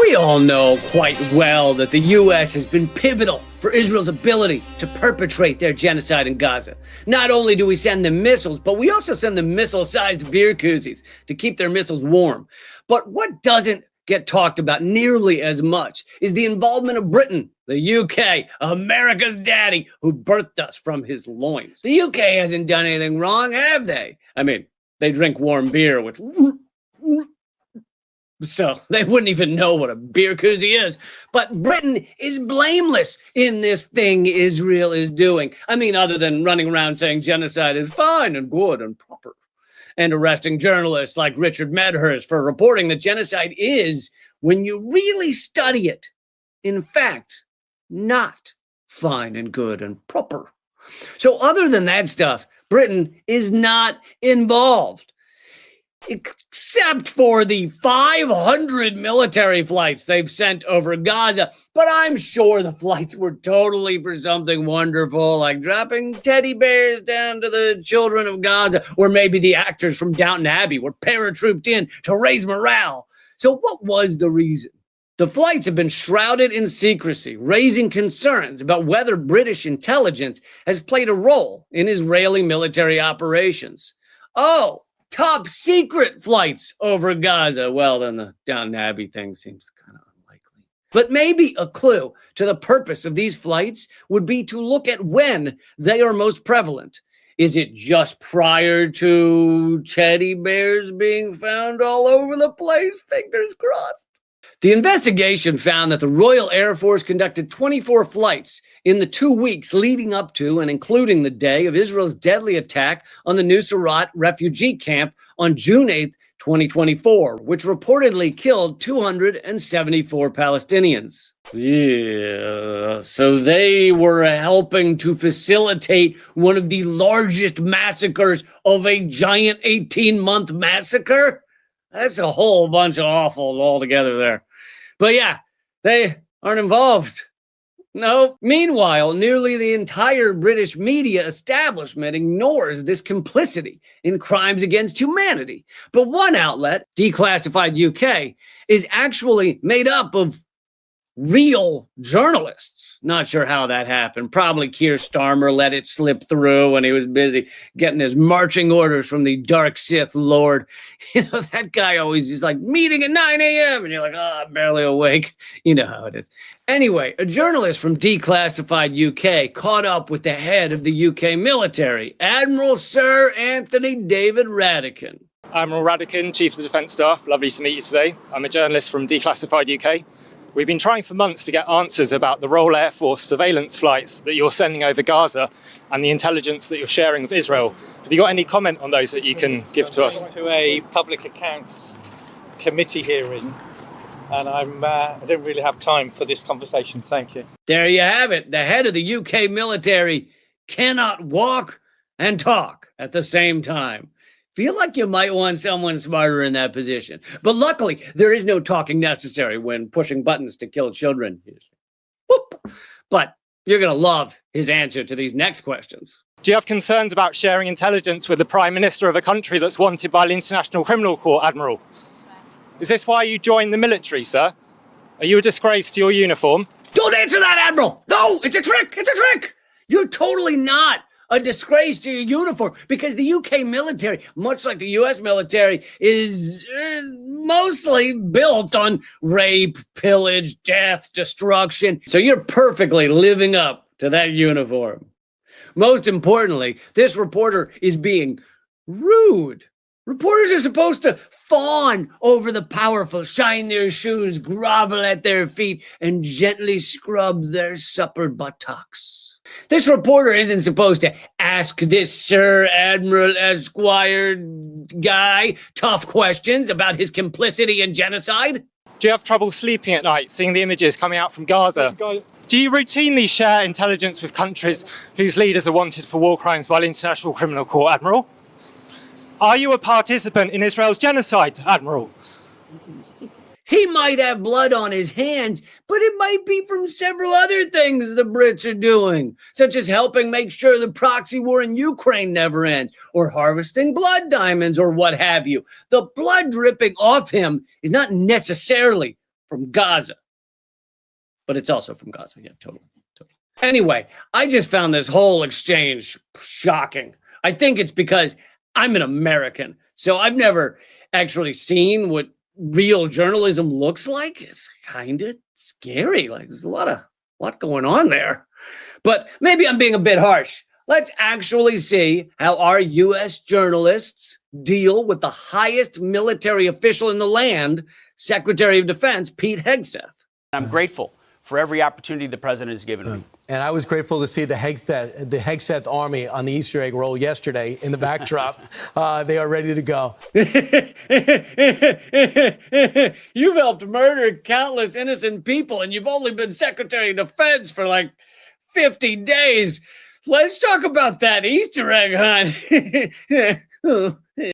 We all know quite well that the U.S. has been pivotal for Israel's ability to perpetrate their genocide in Gaza. Not only do we send them missiles, but we also send them missile-sized beer koozies to keep their missiles warm. But what doesn't get talked about nearly as much is the involvement of Britain, the UK, America's daddy, who birthed us from his loins. The UK hasn't done anything wrong, have they? I mean, they drink warm beer, which... so they wouldn't even know what a beer koozie is. But Britain is blameless in this thing Israel is doing. I mean, other than running around saying genocide is fine and good and proper, and arresting journalists like Richard Medhurst for reporting that genocide is, when you really study it, in fact, not fine and good and proper. So other than that stuff, Britain is not involved. Except for the 500 military flights they've sent over Gaza. But I'm sure the flights were totally for something wonderful, like dropping teddy bears down to the children of Gaza, or maybe the actors from Downton Abbey were paratrooped in to raise morale. So what was the reason? The flights have been shrouded in secrecy, raising concerns about whether British intelligence has played a role in Israeli military operations. Oh, top secret flights over Gaza. Well, then the Downton Abbey thing seems kind of unlikely. But maybe a clue to the purpose of these flights would be to look at when they are most prevalent. Is it just prior to teddy bears being found all over the place? Fingers crossed. The investigation found that the Royal Air Force conducted 24 flights in the 2 weeks leading up to and including the day of Israel's deadly attack on the Nuseirat refugee camp on June 8th, 2024, which reportedly killed 274 Palestinians. Yeah, so they were helping to facilitate one of the largest massacres of a giant 18-month massacre? That's a whole bunch of awful altogether there. But yeah, they aren't involved. No. Meanwhile, nearly the entire British media establishment ignores this complicity in crimes against humanity. But one outlet, Declassified UK, is actually made up of real journalists. Not sure how that happened. Probably Keir Starmer let it slip through when he was busy getting his marching orders from the dark Sith Lord. You know, that guy always is like, meeting at 9 a.m. And you're like, oh, I'm barely awake. You know how it is. Anyway, a journalist from Declassified UK caught up with the head of the UK military, Admiral Sir Anthony David Radican. Admiral Radican, Chief of the Defence Staff. Lovely to meet you today. I'm a journalist from Declassified UK. We've been trying for months to get answers about the Royal Air Force surveillance flights that you're sending over Gaza and the intelligence that you're sharing with Israel. Have you got any comment on those that you can give to us? To a public accounts committee hearing, and I don't really have time for this conversation. Thank you. There you have it. The head of the UK military cannot walk and talk at the same time. Feel like you might want someone smarter in that position. But luckily, there is no talking necessary when pushing buttons to kill children. Whoop. But you're going to love his answer to these next questions. Do you have concerns about sharing intelligence with the Prime Minister of a country that's wanted by the International Criminal Court, Admiral? Is this why you joined the military, sir? Are you a disgrace to your uniform? Don't answer that, Admiral! No, it's a trick! It's a trick! You're totally not a disgrace to your uniform, because the UK military, much like the US military, is mostly built on rape, pillage, death, destruction. So you're perfectly living up to that uniform. Most importantly, this reporter is being rude. Reporters are supposed to fawn over the powerful, shine their shoes, grovel at their feet, and gently scrub their supper buttocks. This reporter isn't supposed to ask this Sir Admiral Esquire guy tough questions about his complicity in genocide. Do you have trouble sleeping at night, seeing the images coming out from Gaza? Do you routinely share intelligence with countries whose leaders are wanted for war crimes by the International Criminal Court, Admiral? Are you a participant in Israel's genocide, Admiral? He might have blood on his hands, but it might be from several other things the Brits are doing, such as helping make sure the proxy war in Ukraine never ends, or harvesting blood diamonds, or what have you. The blood dripping off him is not necessarily from Gaza. But it's also from Gaza. Yeah, totally. Anyway, I just found this whole exchange shocking. I think it's because I'm an American, so I've never actually seen what real journalism looks like. It's kind of scary. Like there's a lot going on there. But maybe I'm being a bit harsh. Let's actually see how our U.S. journalists deal with the highest military official in the land, Secretary of Defense Pete Hegseth. I'm grateful for every opportunity the president has given me. And I was grateful to see the Hegseth army on the Easter egg roll yesterday in the backdrop. They are ready to go. You've helped murder countless innocent people, and you've only been Secretary of Defense for like 50 days. Let's talk about that Easter egg hunt.